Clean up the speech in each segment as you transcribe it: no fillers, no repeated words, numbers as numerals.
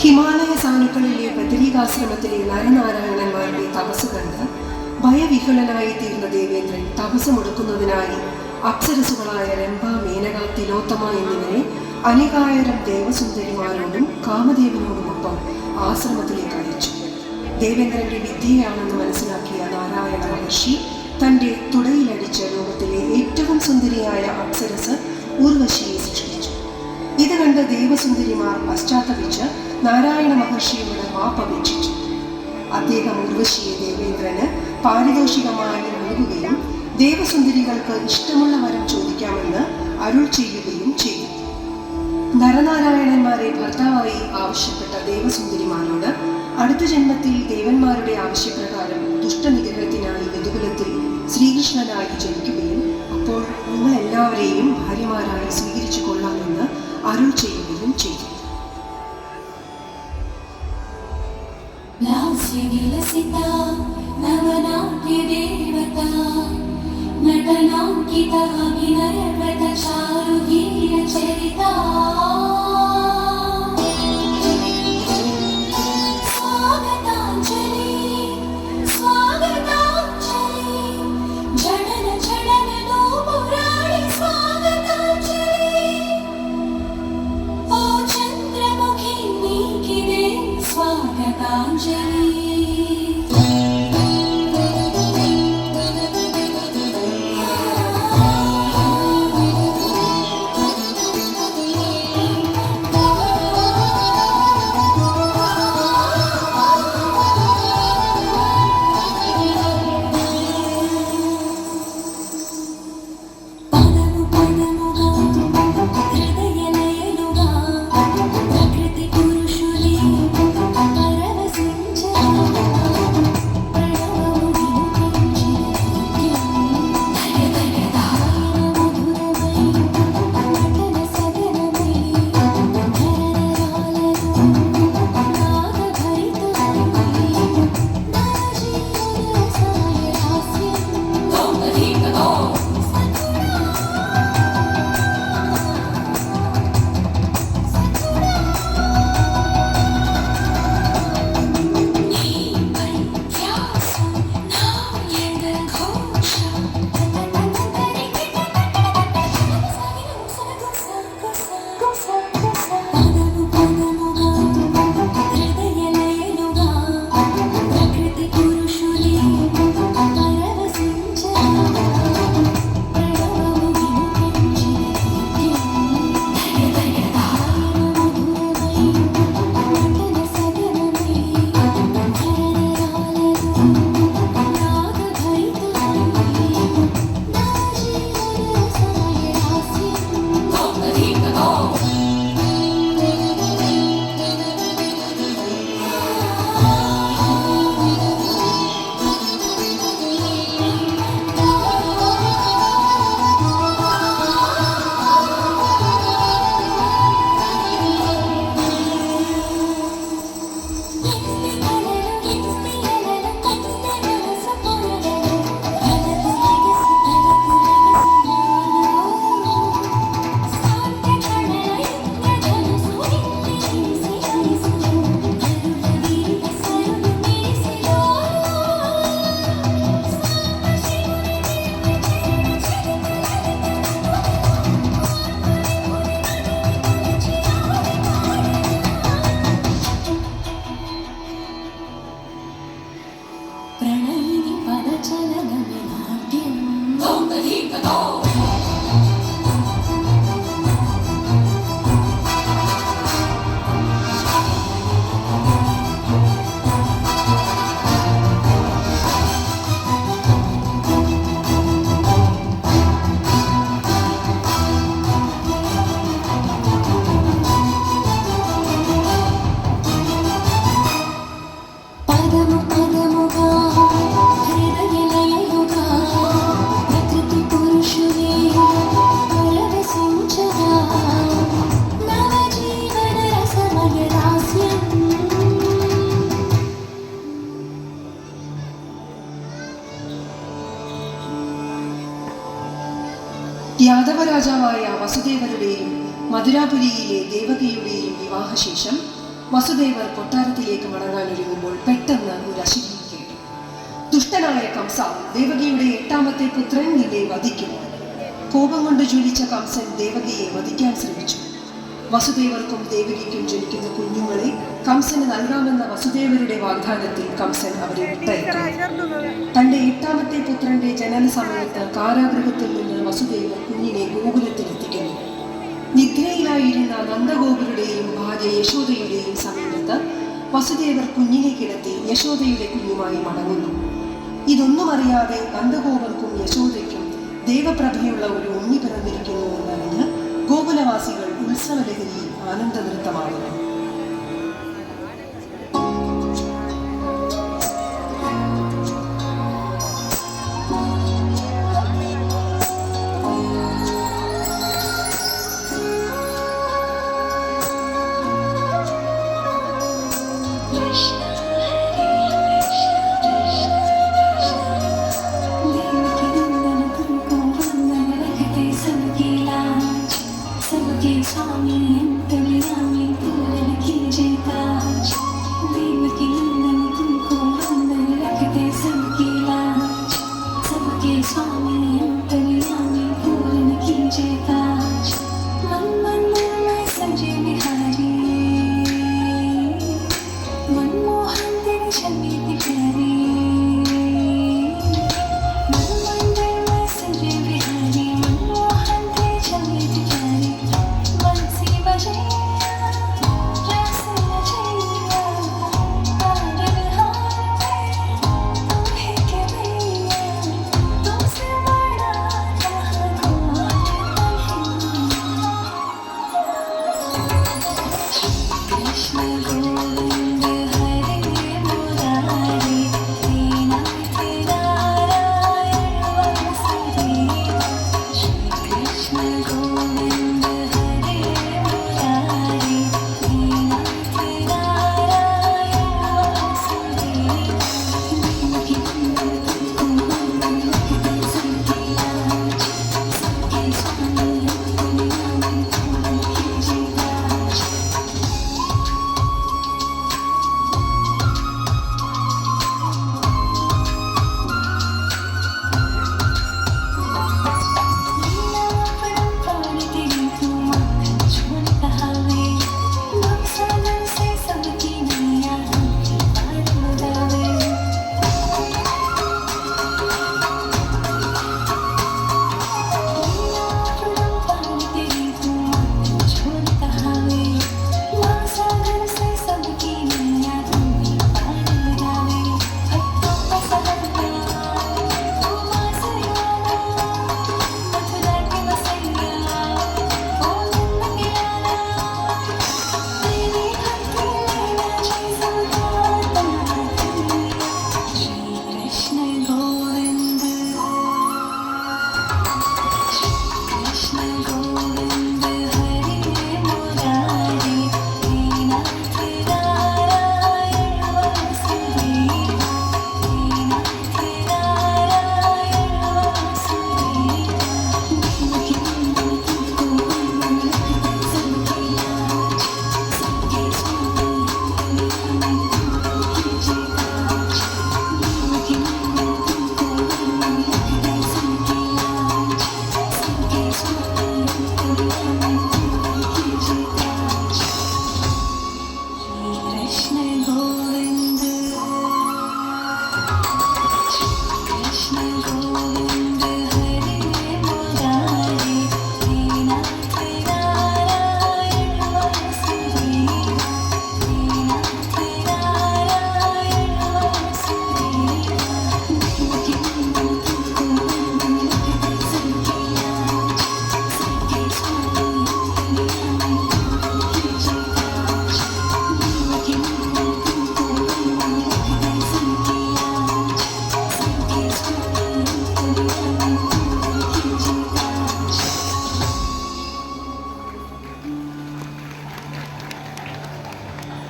ഹിമാലയ സാനുക്കളിലെ ബദരീകാശ്രമത്തിലെ നരനാരായണന്മാരുടെ തപസ് കണ്ട് ഭയവിഹ്വലനായി തീർന്ന ദേവേന്ദ്രൻ തപസ് മുടക്കുന്നതിനായി അപ്സരസുകളായ രംഭ, മേനക, തിലോത്തമ എന്നിവരെ അനേകായിരം ദേവസുന്ദരിമാരോടും കാമദേവനോടുമൊപ്പം ആശ്രമത്തിലേക്ക് അയച്ചു. ദേവേന്ദ്രന്റെ വിദ്യയാണെന്ന് മനസ്സിലാക്കിയ നാരായണ മഹർഷി തൻ്റെ തുടയിലടിച്ച് ലോകത്തിലെ ഏറ്റവും സുന്ദരിയായ അപ്സരസ് ഉർവശിയെ സൃഷ്ടിച്ചു. ഇത് കണ്ട് ദേവസുന്ദരിമാർ പശ്ചാത്തപിച്ച് നാരായണ മഹർഷിയോട് മാപ്പപേക്ഷിച്ചു. അദ്ദേഹം ഉർവശിയെ ദേവേന്ദ്രന് പാരിതോഷികമായി നൽകുകയും ദേവസുന്ദരികൾക്ക് ഇഷ്ടമുള്ള വരം ചോദിക്കാമെന്ന് അരുൾ ചെയ്യുകയും ചെയ്തു. നരനാരായണന്മാരെ ഭർത്താവായി ആവശ്യപ്പെട്ട ദേവസുന്ദരിമാരോട് അടുത്ത ജന്മത്തിൽ ദേവന്മാരുടെ ആവശ്യപ്രകാരം ദുഷ്ടനിഗ്രഹത്തിനായി യദുകുലത്തിൽ ശ്രീകൃഷ്ണനായി ജനിക്കുകയും അപ്പോൾ നിങ്ങൾ എല്ലാവരെയും ഭാര്യമാരായി സ്വീകരിച്ചു കൊള്ളാമെന്ന് അരുൾ ചെയ്യുകയും ചെയ്തു. യാദവരാജാവായ വസുദേവരുടെയും മധുരാപുരിയിലെ ദേവകിയുടെയും വിവാഹശേഷം വസുദേവർ കൊട്ടാരത്തിലേക്ക് മടങ്ങാൻ ഒരുങ്ങുമ്പോൾ പെട്ടെന്ന് ഒരു അശരീരി കേട്ടു. ദുഷ്ടനായ കംസ, ദേവകിയുടെ 8ാമത്തെ പുത്രൻ നിന്നെ വധിക്കും. കോപം കൊണ്ട് ജ്വലിച്ച കംസൻ ദേവകിയെ വധിക്കാൻ ശ്രമിച്ചു. വസുദേവർക്കും ദേവകിക്കും ജനിക്കുന്ന കുഞ്ഞുങ്ങളെ കംസന് നൽകാമെന്ന വസുദേവരുടെ വാഗ്ദാനത്തിൽ കംസൻ അവരെ വിട്ടയക്കുന്നു. തന്റെ 8ാമത്തെ പുത്രന്റെ ജനന സമയത്ത് കാരാഗൃഹത്തിൽ നിന്ന് വസുദേവർ കുഞ്ഞിനെ ഗോകുലത്തിലെത്തിക്കുന്നു. നിദ്രയിലായിരുന്ന നന്ദഗോപരുടെയും ഭാര്യ യശോദയുടെയും സമീപത്ത് വസുദേവർ കുഞ്ഞിനെ കിടത്തി യശോദയുടെ കുഞ്ഞുമായി മടങ്ങുന്നു. ഇതൊന്നും അറിയാതെ നന്ദഗോപർക്കും യശോദയ്ക്കും ദേവപ്രഭയുള്ള ഒരു ഉണ്ണി പിറന്നിരിക്കുന്നു എന്നറിഞ്ഞ് ഗോകുലവാസികൾ ഉത്സവലഹരിയിൽ ആനന്ദ നൃത്തമാടുന്നു.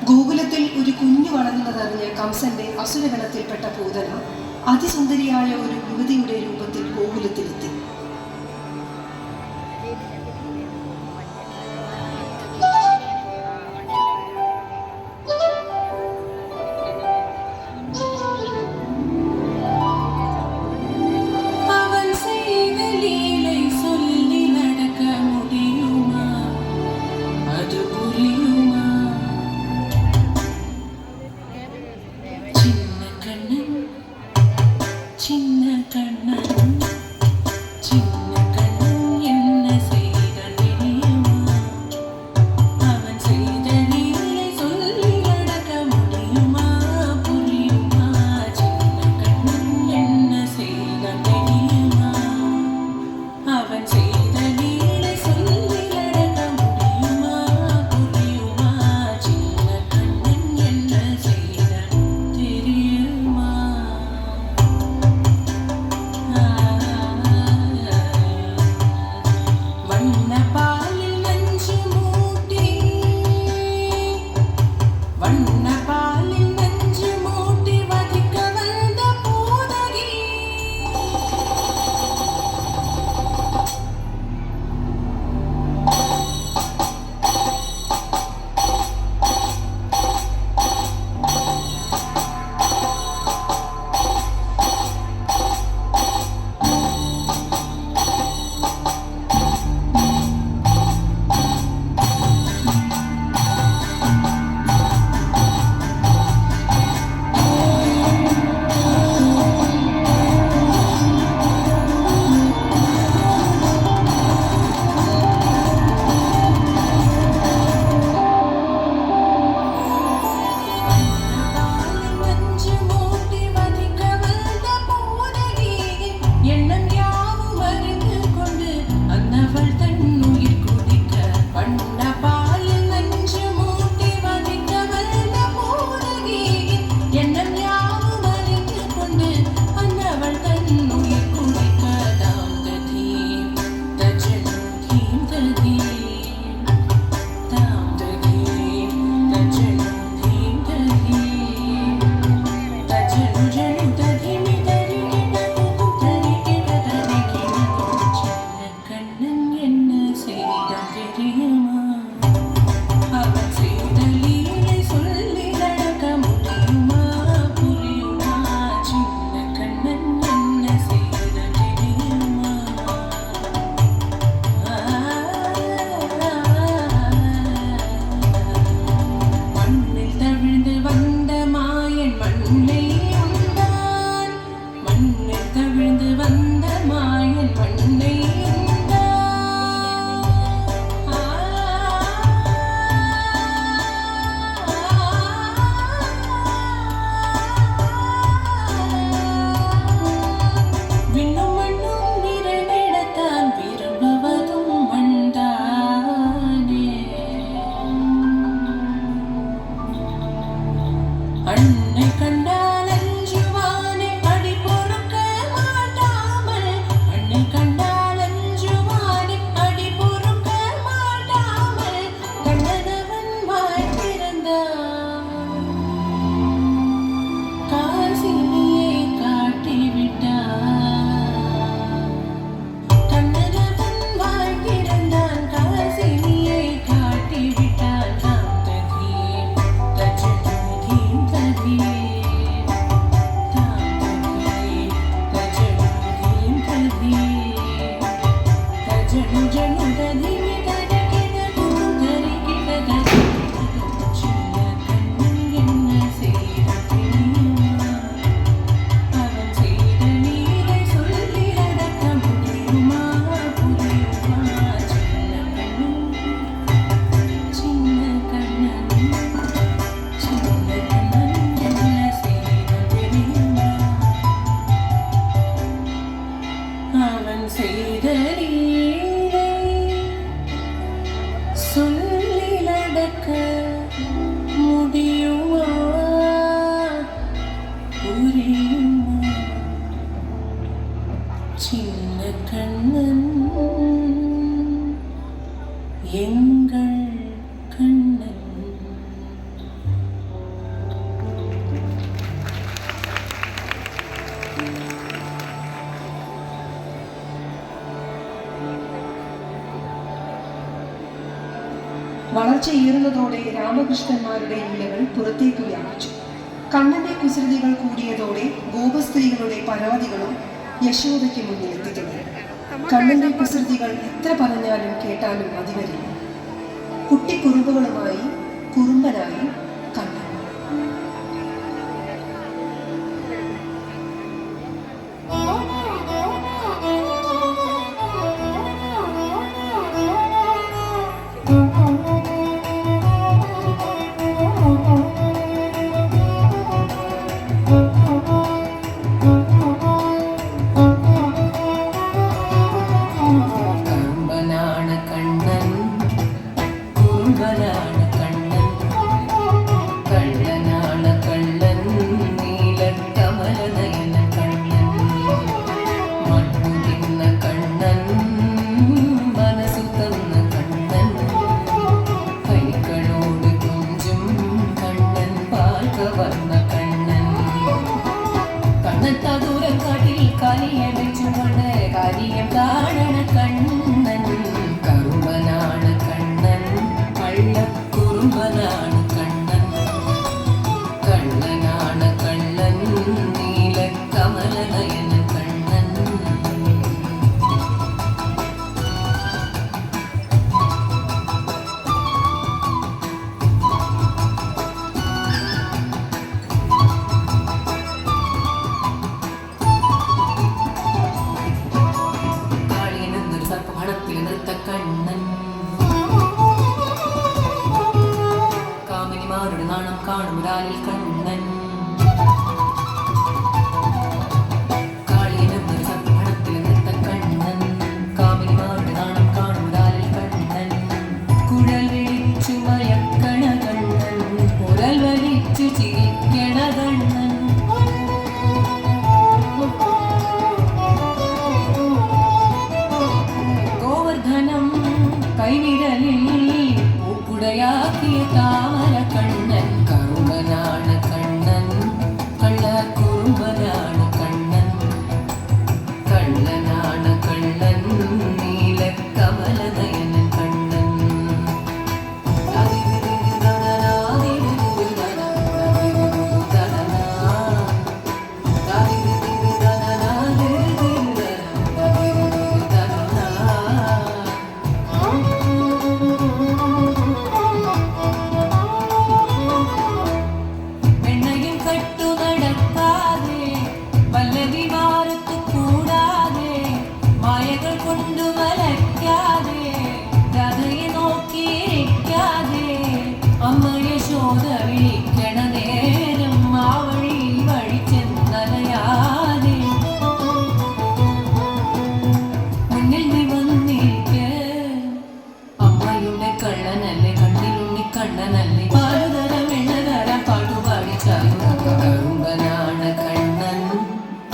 ഗോകുലത്തിൽ ഒരു കുഞ്ഞു വളർന്നതറിഞ്ഞ് കംസന്റെ അസുരഗണത്തിൽപ്പെട്ട പൂതന അതിസുന്ദരിയായ ഒരു യുവതിയുടെ രൂപത്തിൽ ഗോകുലത്തിലെത്തി. വളർച്ചയേറുന്നതോടെ രാമകൃഷ്ണന്മാരുടെ ലീലകൾ പുറത്തേക്ക് വ്യാപിച്ചു. കണ്ണന്റെ കുസൃതികൾ കൂടിയതോടെ ഗോപസ്ത്രീകളുടെ പരാതികളും യശോദയ്ക്ക് മുന്നിൽ എത്തിത്തുടങ്ങി. കണ്ണന്റെ കുസൃതികൾ എത്ര പറഞ്ഞാലും കേട്ടാലും മതിവരില്ല. കുട്ടിക്കുറുമ്പുകളുമായി കുറുമ്പനായി കണ്ണൻ. കൈവിരലിൽ പൂക്കുടയാക്കിയ താമര കണ്ണൻ അമ്മ യശോദ വിളിക്കണ നേരം ആ വഴി ചെന്നലയാതെ മുന്നിൽ നീ വന്നിരിക്ക. അമ്മയുടെ കള്ളനല്ലേ കണ്ണിലുണ്ണി കണ്ണനല്ലേ പാലുതര വെള്ളതര പാട്ടുപാടി കറുമ്പനാണ് കണ്ണൻ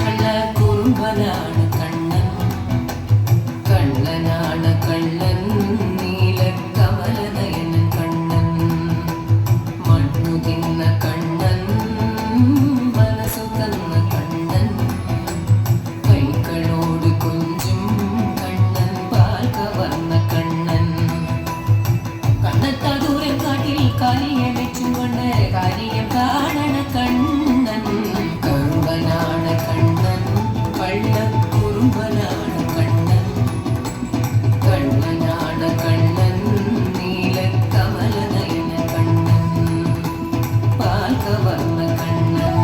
കള്ള കുറുമ്പനാണ് കണ്ണൻ കള്ളനാണ് കള്ളൻ നീലക്കമലനയനൻ കണ്ണൻ മണ്ണു തിന്ന കണ്ണൻ മനസ്സു തന്ന കണ്ണൻ കൈകളോട് കൊഞ്ചും കണ്ണൻ പാൽ കവർന്ന കണ്ണൻ കണ്ണത്താ ദൂരം കാട്ടിൽ കാലിയെ വെച്ചുകൊണ്ട് കാര്യം കാണണ കണ്ണൻ കറുമ്പനാണ് കണ്ണൻ കള്ളക്കുറുമ്പനാണ് കണ്ണൻ കണ്ണനാണ് കണ്ണൻ നീലക്കമലനയന കണ്ണൻ പാൽ കവർന്ന കണ്ണൻ.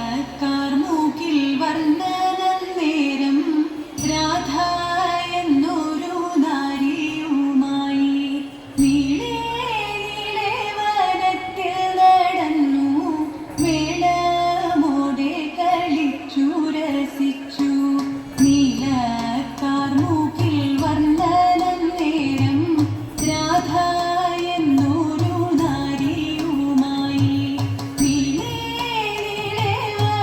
നീലക്കാർമൂക്കിൽ വർണ്ണനം നേരം രാധ എന്നൊരു നാരിയുമായി നീളേ നീളേ വനത്തിൽ നടന്നു മേളമോടെ കളിച്ചു രസിച്ചു. നീലക്കാർമൂക്കിൽ വർണ്ണനം നേരം രാധ എന്നൊരു നാരിയുമായി നീളേ നീളേ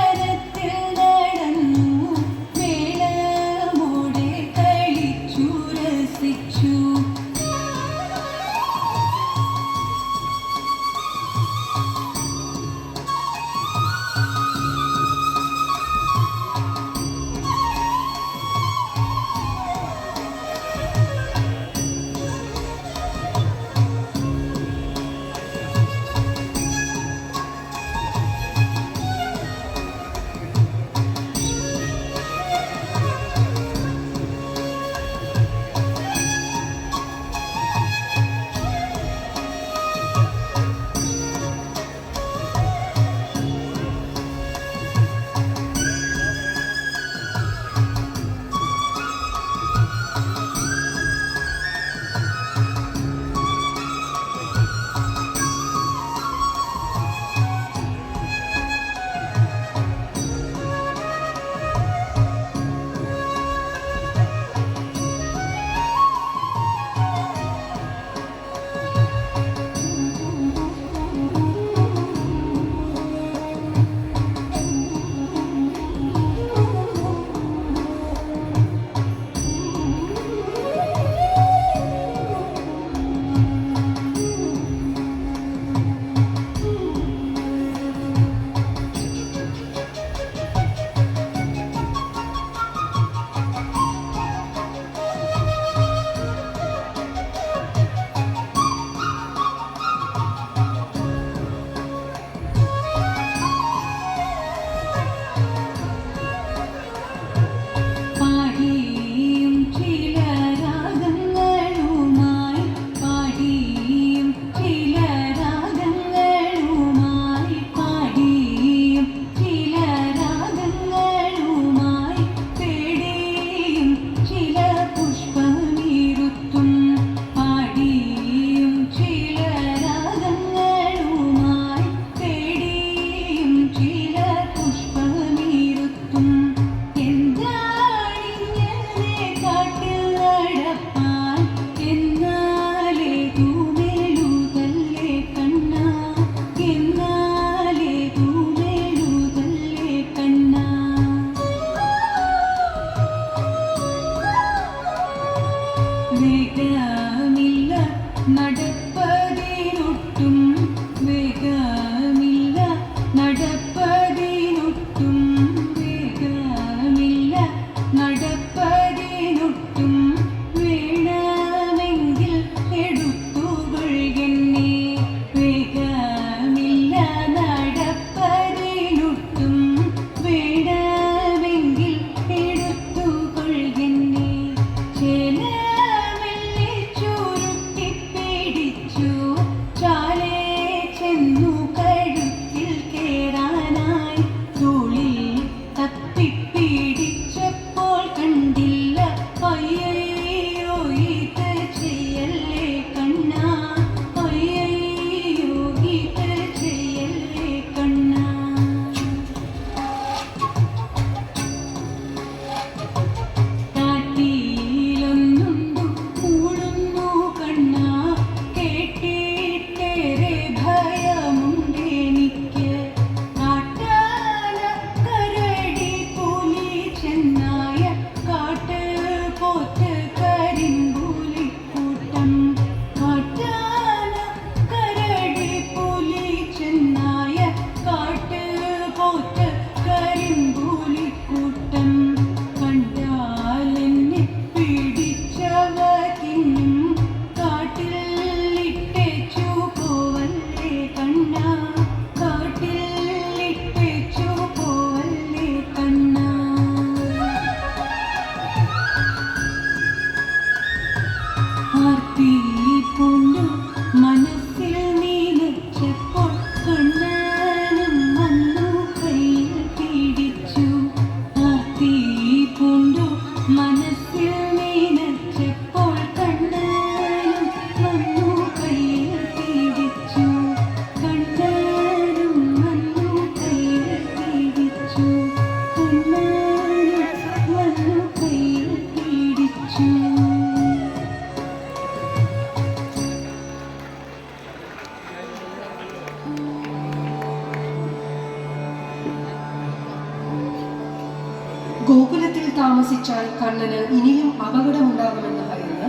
ഗോകുലത്തിൽ താമസിച്ചാൽ കണ്ണന് ഇനിയും അപകടമുണ്ടാകുമെന്ന് ഭയന്ന്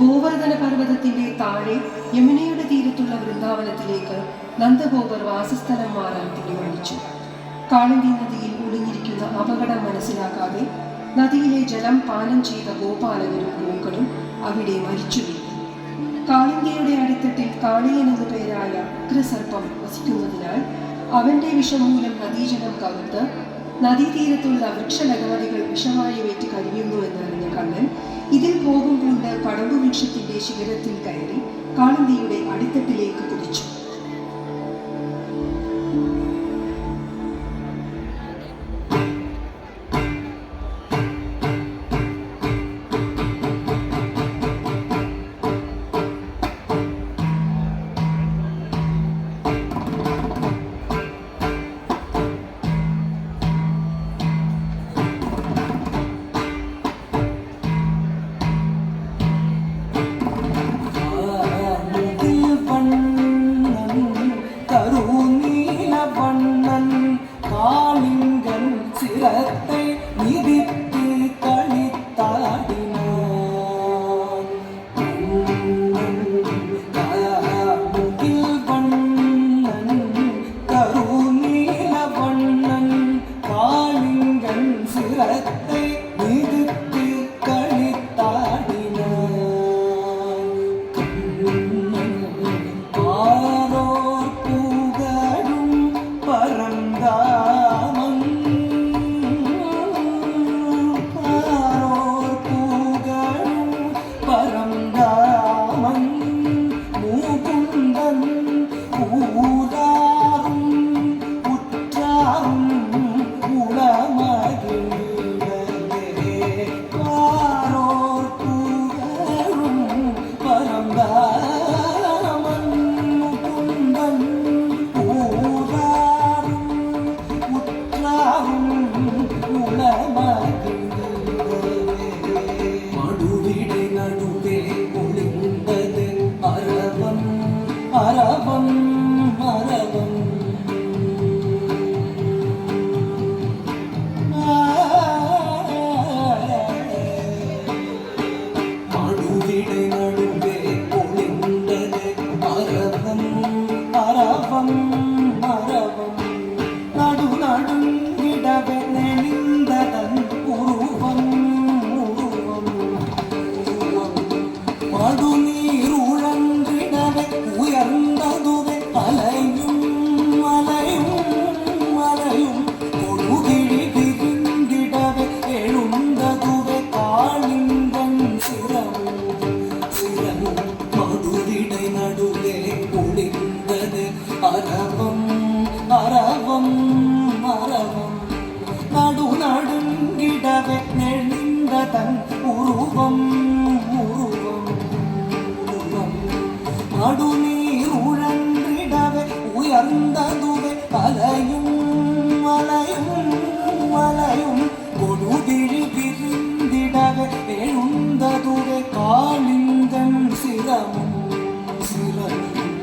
ഗോവർദ്ധന പർവ്വതത്തിന്റെ താഴെ യമുനയുടെ തീരത്തുള്ള വൃന്ദാവനത്തിലേക്ക് നന്ദഗോപർ വാസസ്ഥലം മാറാൻ തീരുമാനിച്ചു. കാളിന്തി നദിയിൽ ഒളിഞ്ഞിരിക്കുന്ന അപകടം മനസ്സിലാക്കാതെ നദിയിലെ ജലം പാനം ചെയ്ത ഗോപാലകരും ഗോക്കളും അവിടെ മരിച്ചു വീണു. കാളിന്തിയുടെ അടിത്തട്ടിൽ കാളിയൻ എന്നു പേരായ ഉഗ്രസർപ്പം വസിക്കുന്നതിനാൽ അവന്റെ വിഷം മൂലം നദീജലം കവുത്ത് നദീതീരത്തുള്ള വൃക്ഷലതാദികൾ വിഷവായുവേറ്റ് കഴിയുന്നു എന്നറിഞ്ഞ കണ്ണൻ ഇതിൽ കോപം കൊണ്ട് കടമ്പു വൃക്ഷത്തിന്റെ ശിഖരത്തിൽ കയറി കാളിന്തിയുടെ അടിത്തട്ടിലേക്ക് കുതിച്ചു.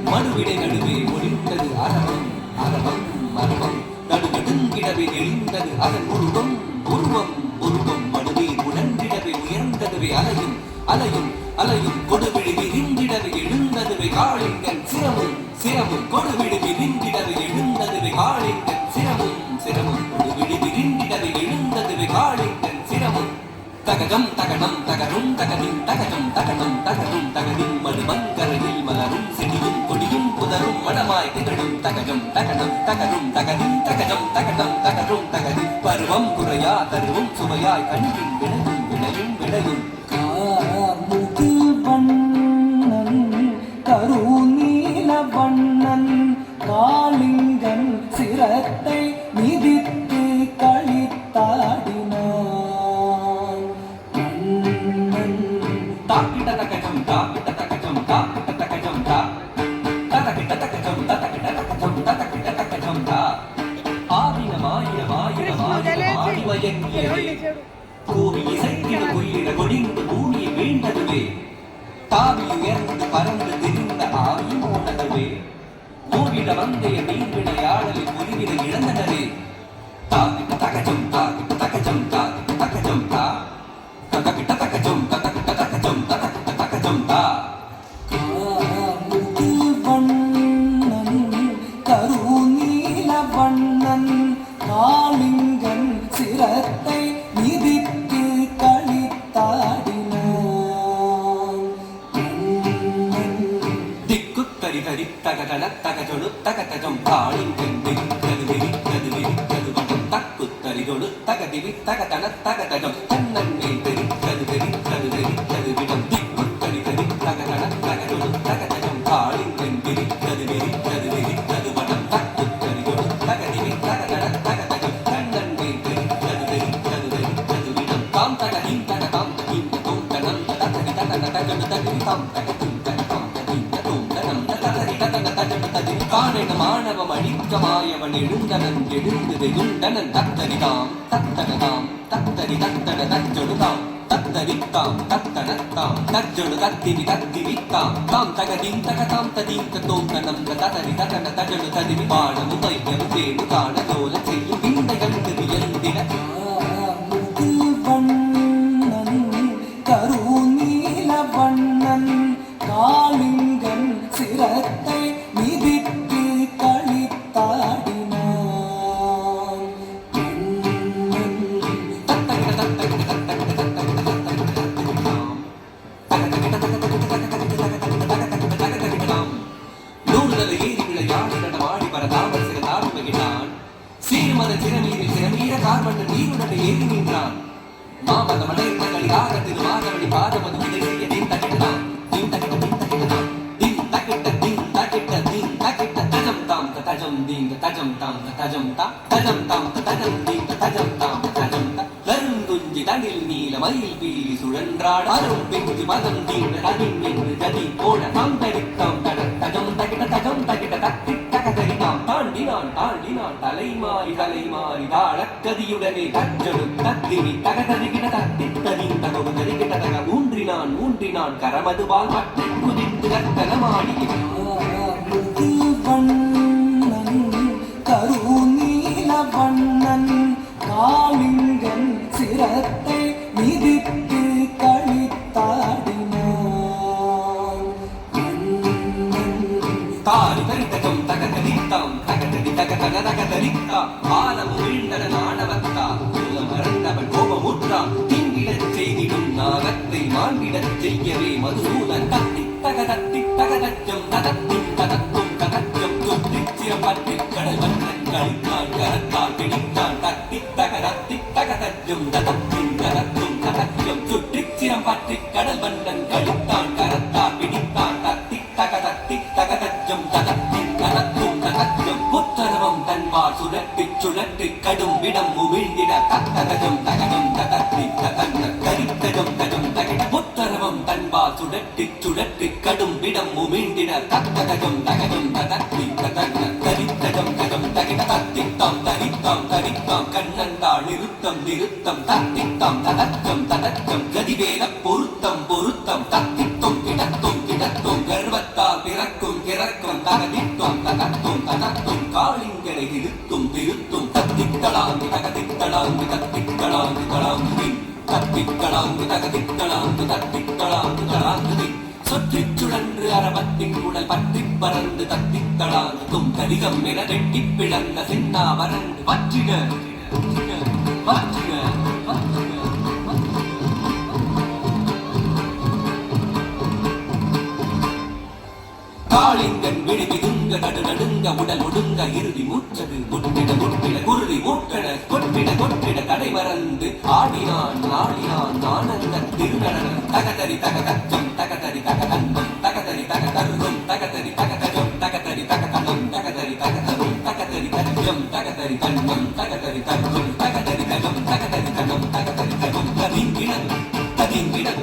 மடுவிடை நடுவே ஒளிந்தது அரவம் அரவம் மரவம் நடுநடுங்கிடவே எழுந்தது அதன் உருவம் உருவம் உருவம் மடுநீர் உணர்ந்திடவே உயர்ந்ததுவே அலையும் அலையும் அலையும் கொடுவிழி விரிந்திடவே எழுந்ததுவே காளிங்கன் சிரமும் சிரமும் கொடுவிழி விரிந்திடவே எழுந்ததுவே காளிங்கன் சிரமும் சிரமும் கொடுவிழி விரிந்திடவே எழுந்ததுவே காளிங்கன் சிரமும் தககம் தகனம் தகரும் தகதின் தககம் தகனம் தகரும் தகதின் மடுமங்கரையில் மலரும் செடியும் கொடியும் புதரும் மணமாய் திகழும் தககம் தகனம் தகரும் தகதின் தககம் தகனம் தகரும் தகதி பருவம் குறையா தருவும் சுவையாய் கண்ணின் விளையும் விளையும் விளையும் கார்முகில் வண்ணன் கருநீல வண்ணன் காளிங்கன் சிரத்தை மிதித்து களித்தாடினான். தாக்கிட்ட தகஜம் தாக்கிட்ட தகஜம் தாக்கிட்ட தகஜம் தா ததகிட்ட தகஜம் ததகிட்ட தகஜம் ததகிட்ட தகஜம் தா ஆதினமாயிரமாயிரமாயிரமாயிரமாடி வயங்கியவே கோவி இசைத்திட கொள்ளிட கொடிந்து பூமியை வீழ்ந்ததுவே தாவி உயர்ந்து பறந்து திரிந்த ஆவி போனதுவே மூவிட வந்தைய மீன்விளையாடலில் உருவிட இழந்தனரே தாக்கிட்ட தகஜம் தாக்கிட்ட தகஜம் தாக்கிட்ட சிரத்தை மிதித்து களித்தாடினான். திக்குத்தரி தரித்தகதன தகஜொடு தகதஜம் தாளிங்கன் விரித்தது விரித்தது விரித்தது வடம் தக்குத்தரிதொடு தகதிவி தகதன தகதஜம் தன்னன்மே தெரித்தது தெரித்தது தெரித்தது விடம் திக்குத்தரி தரித்தகதன தகஜொடு தகதஜம் தாளிங்கன் விரித்தது விரித்தது விரித்தது வடம் தக்குத்தரிதொடு தகதிவி தகதன தகதஜம் தன்னன்மே தெரித்தது தெரித்தது தெரித்தது விடம் தாம் தகதீம் தகதாம் தகீம் தோம் தனம் தகதி தகன தகடு தகதி தாம் தகதீம் தகதாம் தகீம் தோம் தனம் தகதி தகன தகடு தகதி காரண மாணவம் அழிக்கமாயவன் எழுந்தனன் எழுந்து வெகுண்டனன் தத்தரிதாம் தத்தனதாம் தத்தரி தத்தன தச்சொடுதாம் தத்தரித்தாம் தத்தனத்தாம் தச்சொடு தத்திவி தத்திவித்தாம் தாம் தகதீம் தகதாம் ததீம் தோம் தனம் தகதி தகன தகடு ததிவி பாடமும் வைத்தியம் தேடு காண தோல செய்யும் விந்தைகள் வியந்தின வண்ணன் கருநீல வண்ணன் காளிங்கன் சிரத்தை மிதித்து களித்தாடினான். நூறுதல ஏறி விளையாடி நடமாடி பரதாமல் சில தாழ்வுகினான் சீர்மத சிறமீரில் சிறமீர கார்மண்ண நீருடன் ஏறி நின்றான் மாமத மலைகளில் ஆக திருமாதவழி பாதமது உதவிய தீம் தகிட்டான் தீம் தகிட்ட தீம் தகிட்டான் தீம் தகிட்ட தீம் தகிட்ட தீம் தகிட்ட தஜம் தாம் தஜம் தீம் தஜம் தாம் தஜம் தா தஜம் தாம் தஜம் தீம் தஜம் தாம் தஜம் தா கருங்குஞ்சி தனில் நீல மயில் பீலி சுழன்றாட அரும் பிஞ்சு மதம் தீண்ட தனின் என்று ஜதி போட தாம் தடித்தாம் தட தஜம் தகிட்ட தட்டி தகதரிதாம் தாண்டினான் தாண்டினான் தலைமாறி தலைமாறி தாளக்கதியுடனே தச்சொடு தத்திவி தகதரிகிட தத்தித்ததின் தகவு தரிகிட தக ஊன்றினான் ஊன்றினான் கரமதுவால் மட்டை குதித்து கத்தனமாடி வண்ணன் கருநீல வண்ணன் காளிங்கன் சிரத்தை மிதித்து களித்தாடினான். தாரி தரித்தகம் தகதரித்தாம் தகதரி தகதன தகதரித்தாம் ஆலமு வீழ்ந்தன நாணவத்தா மறந்தவன் கோபமுற்றான் திங்கிடச் செய்திடும் நாகத்தை மாண்டிடச் செய்யவே மதுசூதன் தத்தி தகதச்சம் ததத்தின் ததத்தும் தகச்சம் தொற்றிச்சிரம் பற்றிக் கடல் வண்ணன் கழித்தான் கரத்தால் பிடித்தான் தத்தி தகதச்சம் ததத்தின் ததத்தும் தகச்சம் சுற்றிச்சிரம் பற்றிக் கடல் வண்ணன் கழித்தான் கரத்தால் பிடித்தான் தத்தி தகதச்சம் ததத்தின் ததத்தும் தகச்சம் புத்தரவம் தன்பால் சுழற்றிச் சுழற்றிக் கடும் விடம் உமிழ்ந்திட தத்தகஜம் தகடம் ததத்தி தகன்ன கரித்தஜம் தஜம் தகிட புத்தரவம் தன்பால் சுழற்றிச் சுழற்றிக் கடும் விடம் உமிழ்ந்திட தத்தகஜம் தகடம் ததத்தி தகன்ன கரித்தஜம் தஜம் தகிட தத்தித்தாம் தரித்தாம் தரித்தாம் கண்ணந்தாள் நிறுத்தம் நிறுத்தம் தத்தித்தாம் ததச்சம் ததச்சம் கதிவேல பொருத்தம் பொருத்தம் தத்தித்தும் கிடத்தும் கிடத்தும் கர்வத்தால் பிறக்கும் கிறக்கும் தகதித்தும் தகத்தும் தகத்தும் காளிங்களை திருத்தும் திருத்தும் தத்தித்தளாங்கி தகதித்தளாங்கி தத்தித்தளாங்கி தளாங்கி தத்தித்தளாங்கி தகதித்தளாங்கி தத்தித்தளாங்கி தளாங்கி சொற்றிச் சுழன்று அரவத்தின் குடல் பற்றிப் பறந்து தத்தித்தளாங்கும் கரிகம் என வெட்டிப் பிளந்த சின்னா வறண்டு வற்றிட வற்றிட வற்றிட காளிங்கன் விடுவிதுங்க நடுநடுங்க உடல் ஒடுங்க இறுதி மூச்சது முட்டிட முட்டிட குருதி மூட்டட கொட்டிட கொட்டிட தடை மறந்து ஆடினான் ஆடினான் ஆனந்த திருநடனம் தகதரி தகதச்சம் தகதரி தகதன்பம் தகதரி தகதருகும் தகதரி தகதஜம் தகதரி தகதனம் தகதரி தகதரும் தகதரி தகஜம் தகதரி தன்னம் தகதரி தர்ஜம் தகதரி தகம் தகதரி தனம் தகதரி தகம் கதிங்கிடம் கதிங்கிடம்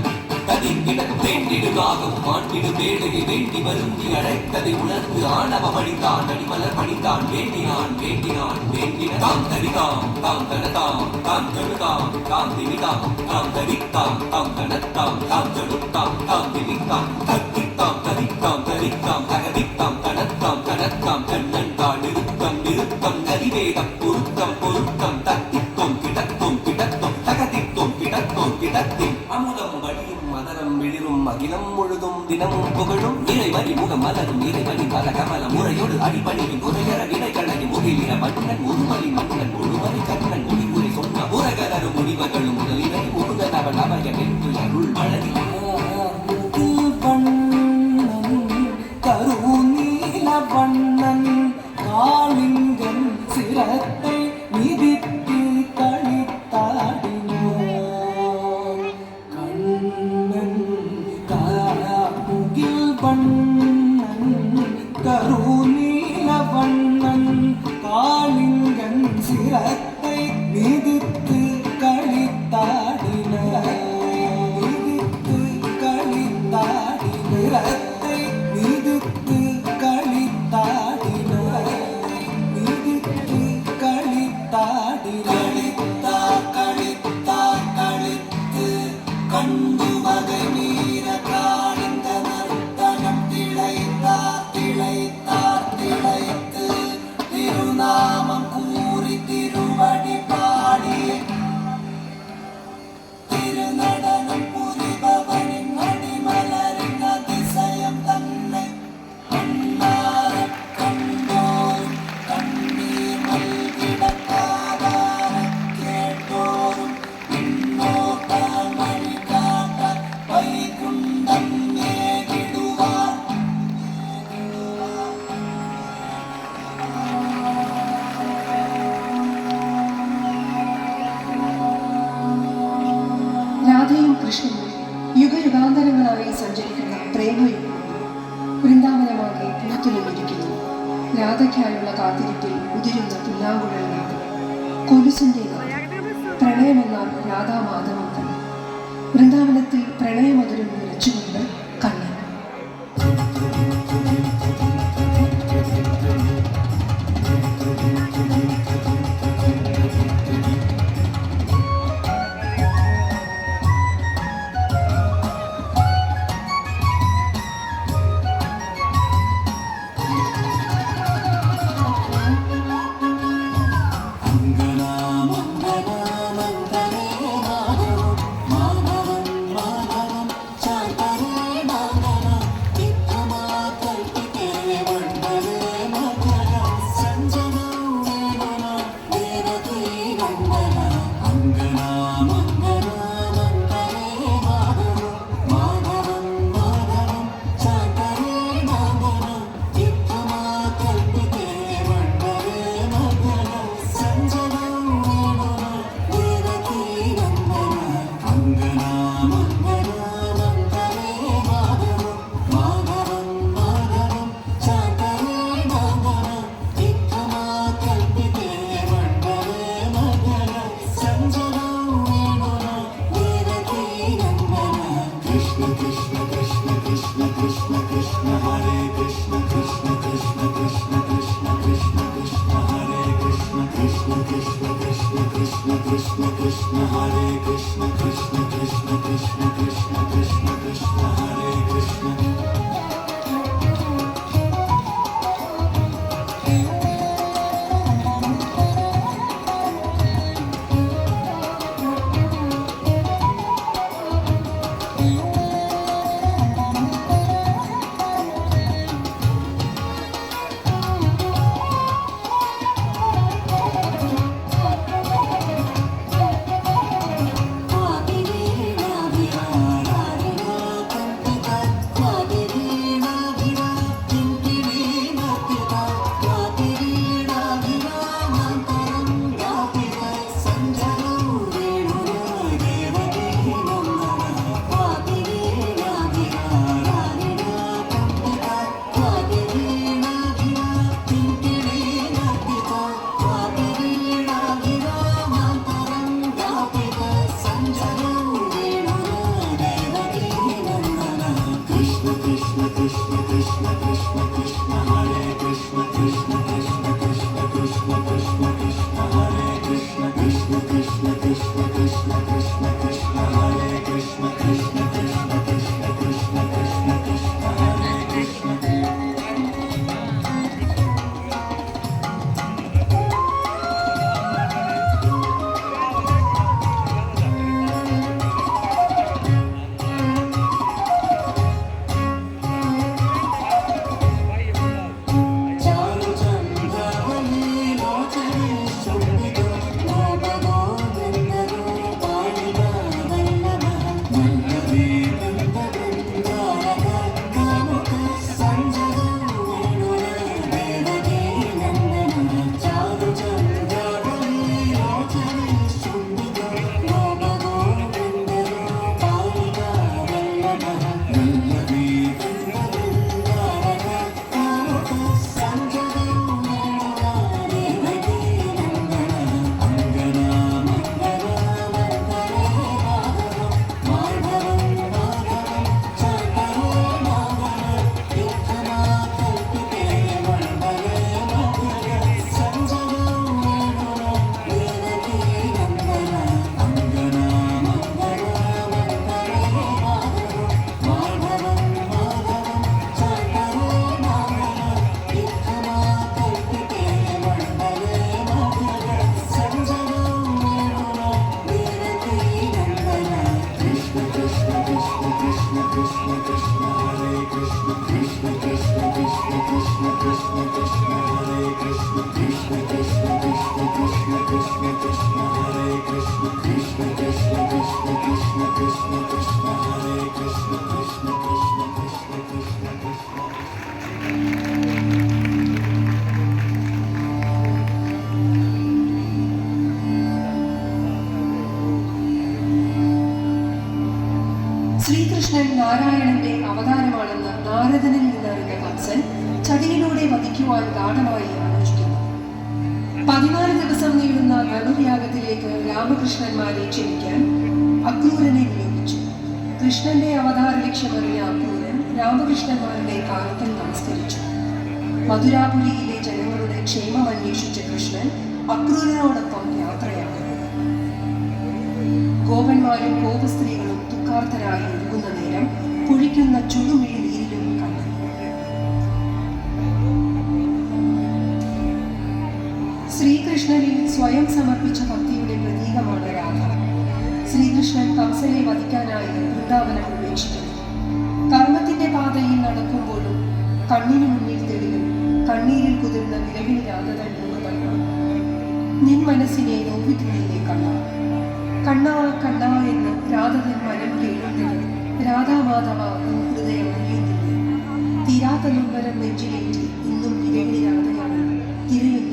கதிங்கிடம் தேண்டிடுகாகும் ஆண்டிடு வேலையை வேண்டி வருந்தி அழைத்ததை உணர்ந்து ஆணவ மணிதான் அடிமலர் பணிதான் வேண்டினான் வேண்டினான் வேண்டின தாம் தரிதாம் தாம் தனதாம் தாம் தழுதாம் தாம் திரிதாம் தாம் தரித்தாம் தாம் தனத்தாம் தாம் தழுத்தாம் தாம் திரித்தாம் தத்தித்தாம் தரித்தாம் தரித்தாம் தகதித்தாம் தனத்தாம் தனத்தாம் கண்ணன்தாள் நிறுத்தம் நிறுத்தம் கதிவேதம் பொருத்தம் பொருத்தம் தத்தித்தும் கிடத்தும் கிடத்தும் தகதித்தும் கிடத்தும் கிடத்தின் அமுதம் வழியும் மதரம் விழிரும் அகிலம் முழுதும் தினமும் புகழும் இறைவழி முகம் மலரும் இறைவழி பல கமல முறையோடு அடிபணியும் உரையற வினை கண்ணகி முகிலின மன்னன் முதுமலி மன்னன் முழுமலை கண்ணன் முடிவுரை சொன்ன தேவகளும் முதலினர் முருகன் அவன் அபயம் என்று அருள் மழை கருநீலவண்ணன் காளிங்கன் சிரத்தை மிதித்து களித்தாடினோம் கண்ணன் காமுகில் வண்ணன் கருநீலவண்ணன் காளிங்கன் சிரத்தை மிதித்து களித்தாடினோம் மிதித்து களித்தாடினோம் மிதித்து களித்தாடினோம் மிதித்து களித்தாடி களித்தா களித்தா களித்து கண்டு வகை மீற காணிந்த நர்த்தனம் திளைத்தா திளைத்தா திளைத்து திருநாமம் கூறி திருவடி பாடி திருநடனம் புரிபவனின் அடிமலரின் அதிசயம் தன்னை கண்ணாரக் கண்டோரும் கண்ணீர் மல்கிட காதாரக் கேட்டோரும் பின்னோட்டால் வழிகாட்ட வைகுண்டம் ஏகிடுவார் രാധയും കൃഷ്ണനും യുഗയുഗാന്തരങ്ങളായി സഞ്ചരിക്കുന്ന പ്രേമയുഗം വൃന്ദാവനമാകെ പൂത്തുലഞ്ഞിരിക്കുന്നു. രാധയ്ക്കായുള്ള കാത്തിരിപ്പിൽ ഉതിരുന്ന പുല്ലാങ്കുഴൽ നാദം, കൊലുസിന്റെ നാദം, പ്രണയമെന്നാൽ രാധാമാധവം തന്നെ. വൃന്ദാവനത്തിൽ പ്രണയമധുരം നിറച്ചുകൊണ്ട് കണ്ണൻ. Happy ശ്രീകൃഷ്ണൻ നാരായണന്റെ അവതാരമാണെന്ന് നാരദനിൽ നിന്നറിഞ്ഞ കംസൻ ചതിയിലൂടെ വധിക്കുവാൻ ഗാഠമായി ആലോചിക്കുന്നു. 14 ദിവസം നീളുന്ന ധനുർയാഗത്തിലേക്ക് രാമകൃഷ്ണന്മാരെ ക്ഷണിക്കാൻ അക്രൂരനെ നിയോഗിച്ചു. കൃഷ്ണന്റെ അവതാര ലക്ഷ്യമറിഞ്ഞ അക്രൂരൻ രാമകൃഷ്ണന്മാരുടെ കാലത്തിൽ നമസ്കരിച്ചു. മധുരാപുരിയിലെ ജനങ്ങളുടെ ക്ഷേമം അന്വേഷിച്ച കൃഷ്ണൻ അക്രൂരനോടൊപ്പം യാത്രയാകുന്നു. ഗോപന്മാരും ഗോപസ്ത്രീകളും ദുഃഖാർത്ഥരായി ഒഴുകുന്ന നേരം പൊഴിക്കുന്ന ചുടുമിഴി നീരിലും കണ്ടു. ശ്രീകൃഷ്ണനിൽ സ്വയം സമർപ്പിച്ച ഭക്തിയുടെ പ്രതീകമാണ് രാധ. ശ്രീകൃഷ്ണൻ കംസനെ വധിക്കാനായി വൃന്ദാവനം ഉപേക്ഷിക്കുന്നു. കർമ്മത്തിന്റെ പാതയിൽ നടക്കുമ്പോഴും കണ്ണിനു മുന്നിൽ തെളിയും കണ്ണീരിൽ കുതിർന്ന വിരവിന് രാധതൻ രൂപമല്ല. നിൻ മനസ്സിനെ നോവിക്കുന്നില്ലേ കണ്ണ, കണ്ണാ കണ്ണാ എന്ന് രാധതൻ മനം കേൾക്കുന്നത് രാധാമാധവ ഹൃദയം അറിയുന്നില്ലേ. തീരാത്ത നൊമ്പരം നെഞ്ചിലേറ്റി ഇന്നും വിരവിന് രാധയാണ് തിരയുന്നു.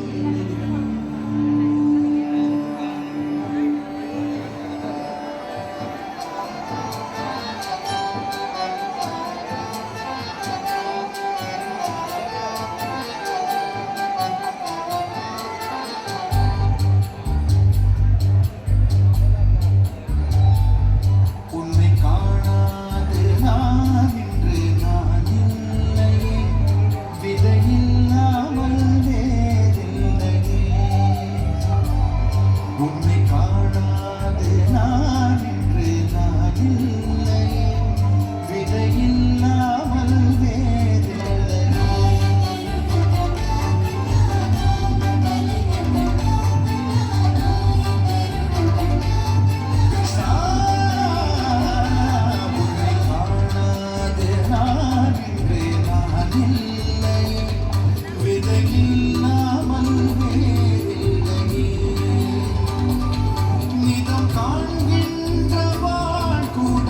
காண்கின்றவான் கூட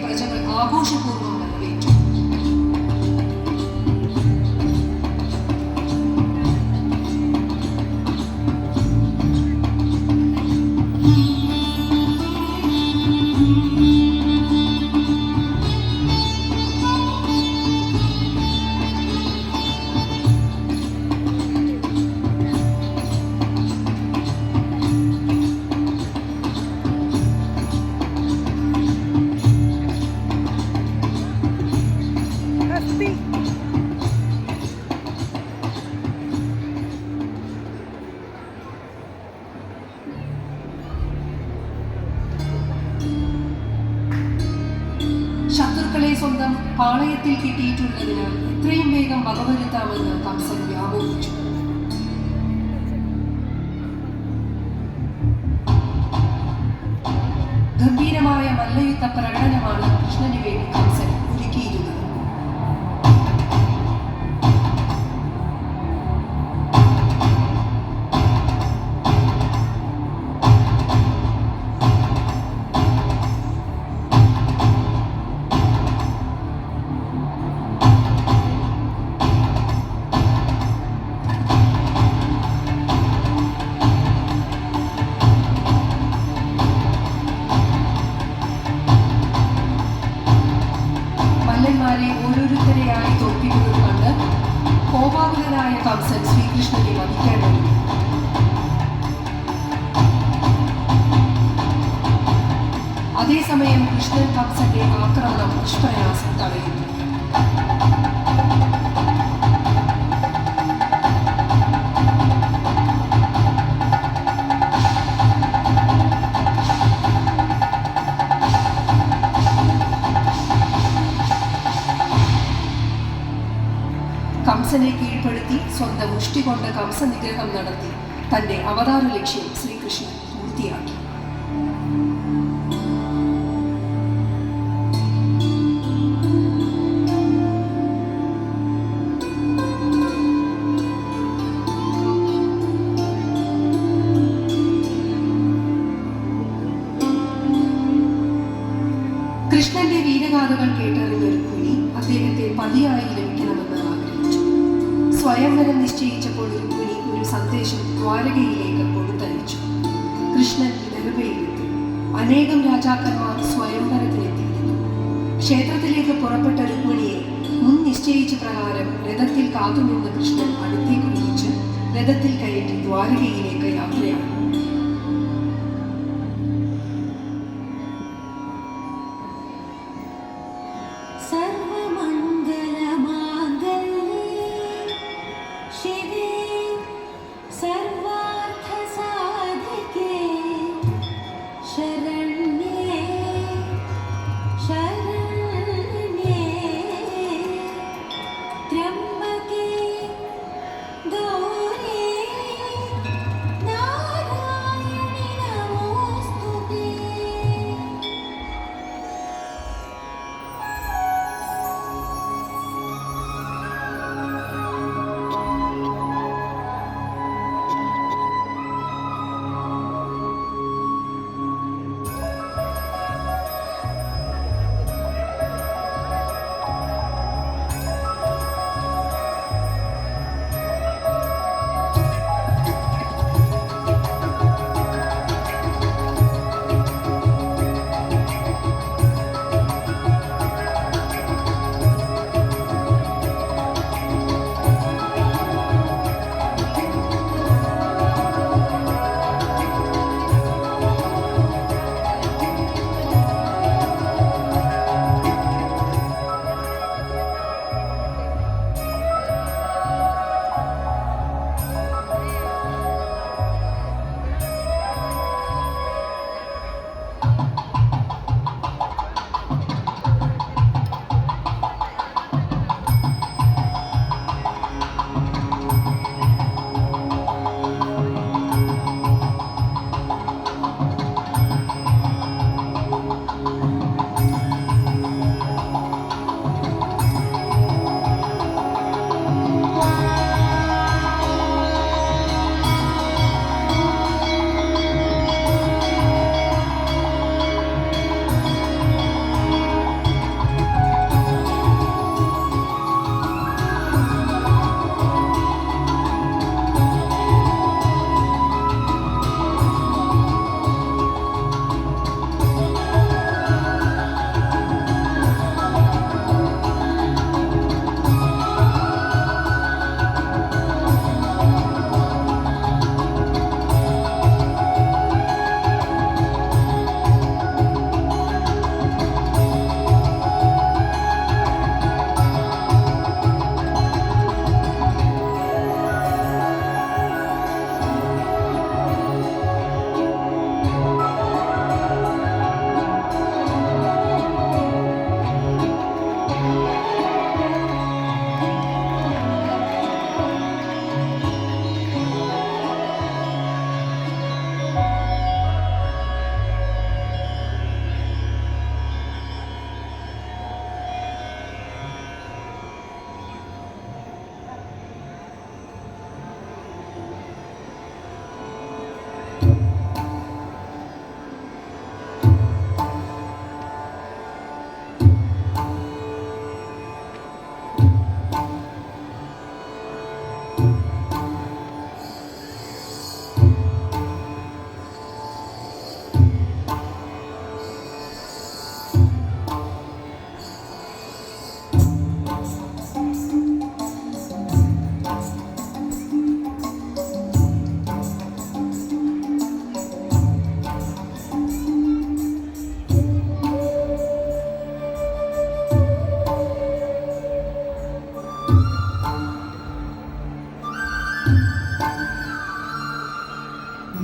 പ്രജകൾ ആഘോഷപൂർവ്വം വരവേറ്റു. ശത്രുക്കളെ സ്വന്തം പാളയത്തിൽ കിട്ടിയിട്ടുള്ളതിനാൽ എത്രയും വേഗം വകവരുത്താമെന്ന് കംസൻ വ്യാമോഹിച്ചു. ഗംഭീരമായ മല്ലയുദ്ധ പ്രകടനമാണ് കൃഷ്ണന് വേണ്ടി കംസൻ ഒരുക്കിയിരുന്നത്. മല്ലന്മാരെ ഓരോരുത്തരെയായി തോൽപ്പിക്കുന്നത് കണ്ട് കോപാകുലനായ കംസൻ ശ്രീകൃഷ്ണനെ വധിക്കാൻ തുടങ്ങി. അതേസമയം കൃഷ്ണൻ കംസന്റെ ആക്രമണം നിഷ്പ്രയാസം തടയുന്നു. കംസനെ കീഴ്പ്പെടുത്തി സ്വന്തം മുഷ്ടി കൊണ്ട് കംസ നിഗ്രഹം നടത്തി തന്റെ അവതാര ലക്ഷ്യം ശ്രീകൃഷ്ണൻ പൂർത്തിയാക്കി. കൃഷ്ണന്റെ വീരഗാഥകൾ കേട്ടറിഞ്ഞ രുക്മിണി അദ്ദേഹത്തെ പതിയായി ലഭിക്കണമെന്ന് ആഗ്രഹിച്ചു. സ്വയംവരം നിശ്ചയിച്ചപ്പോൾ രുക്മിണി ഒരു സന്ദേശം ദ്വാരകയിലേക്ക് കൊടുത്തയച്ചു. കൃഷ്ണൻ നെറുകയിലെത്തി. അനേകം രാജാക്കന്മാർ സ്വയംവരത്തിനെത്തിയിരുന്നു. ക്ഷേത്രത്തിലേക്ക് പുറപ്പെട്ട രുക്മിണിയെ മുൻ നിശ്ചയിച്ച പ്രകാരം രഥത്തിൽ കാത്തുനിന്ന് കൃഷ്ണൻ അടുത്തേക്ക് വിളിച്ച് രഥത്തിൽ കയറ്റി ദ്വാരകയിലേക്ക് യാത്രയായി.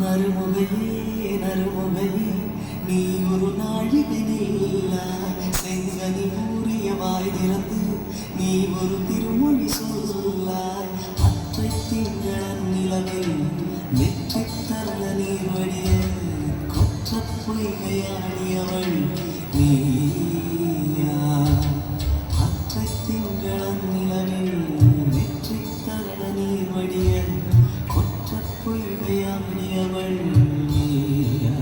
நறுமுகையே நறுமுகையே நீ ஒரு நாழிகை நில்லாய் செங்கனி மூறிய வாய் திறந்து நீ ஒரு திருமொழி சொல்லாய் அற்றை திங்களன் நிலவில் நெற்றித் தள்ள நீர் வடிய கொற்றப் பொய்கையாடியவள் நீயா அற்றை திங்களன் நிலவில் நெற்றித் தள்ள நீர் வடிய கொற்றப் பொய்கையாடியவள் நீயா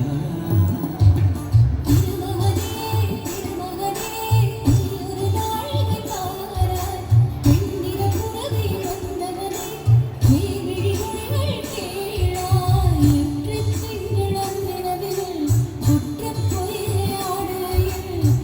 குற்றப் பொய்கையாடுகையில்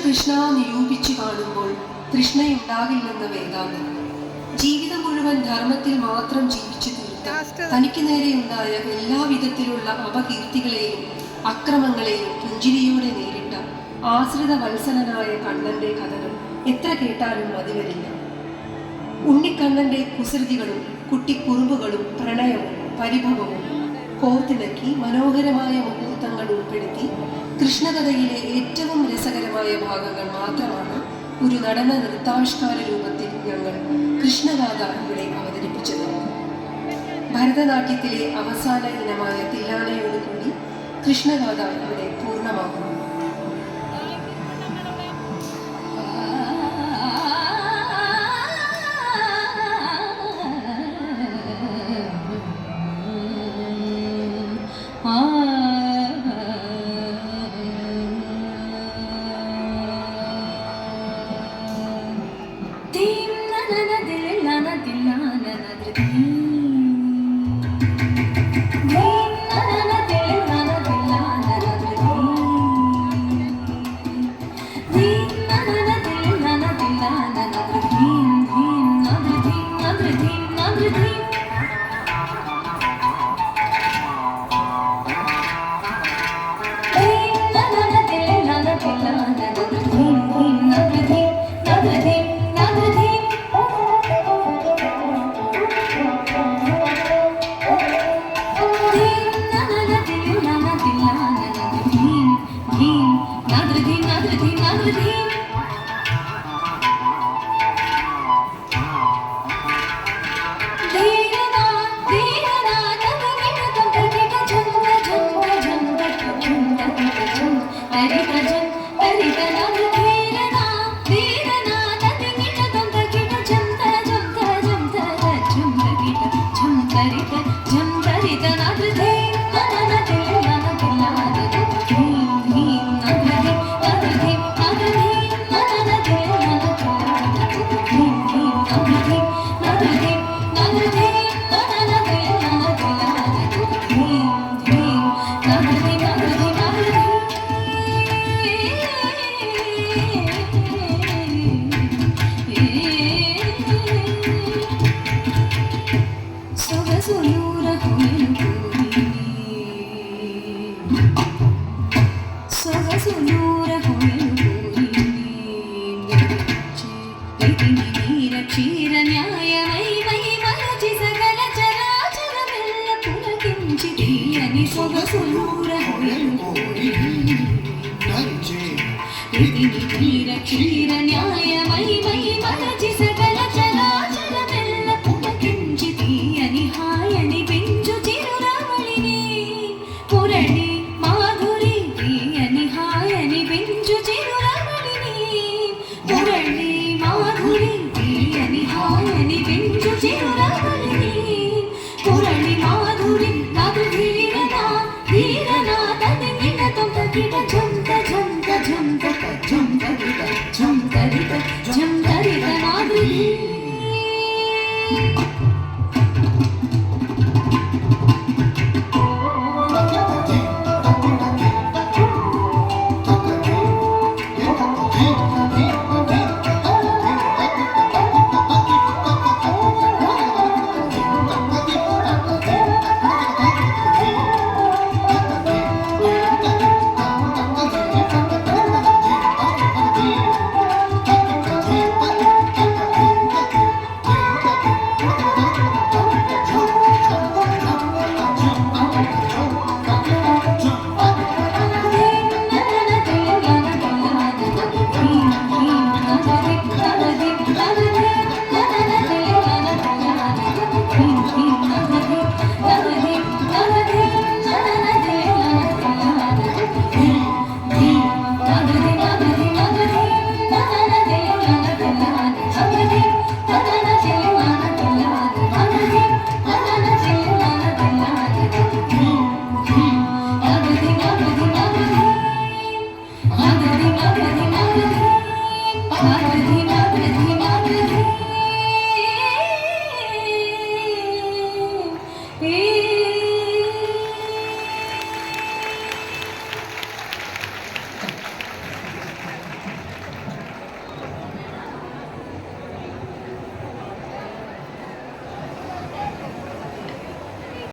കൃഷ്ണ നിരൂപിച്ചു കാണുമ്പോൾ തൃഷ്ണയുണ്ടാകില്ലെന്ന് വേദാന്തം. ജീവിതം മുഴുവൻ ധർമ്മത്തിൽ മാത്രം ജീവിച്ചു തീർത്ത് തനിക്ക് നേരെയുണ്ടായ എല്ലാവിധത്തിലുള്ള അപകീർത്തികളെയും അക്രമങ്ങളെയും പുഞ്ചിരിയോടെ നേരിട്ട ആശ്രിത വത്സലനായ കണ്ണന്റെ കഥകൾ എത്ര കേട്ടാലും മതിവരില്ല. ഉണ്ണിക്കണ്ണന്റെ കുസൃതികളും കുട്ടിക്കുറുമ്പുകളും പ്രണയവും പരിഭവവും കോർത്തിണക്കി മനോഹരമായ മുഹൂർത്തങ്ങൾ ഉൾപ്പെടുത്തി കൃഷ്ണകഥയിലെ ഏറ്റവും രസകരമായ ഭാഗങ്ങൾ മാത്രമാണ് ഒരു നടന നൃത്താവിഷ്കാര രൂപത്തിൽ ഞങ്ങൾ കൃഷ്ണഗാഥ ഇവിടെ അവതരിപ്പിച്ചത്. ഭരതനാട്യത്തിലെ അവസാന ഇനമായ തില്ലാനയോടുകൂടി കൃഷ്ണഗാഥ ഇവിടെ പൂർണ്ണമാകുന്നു. Hey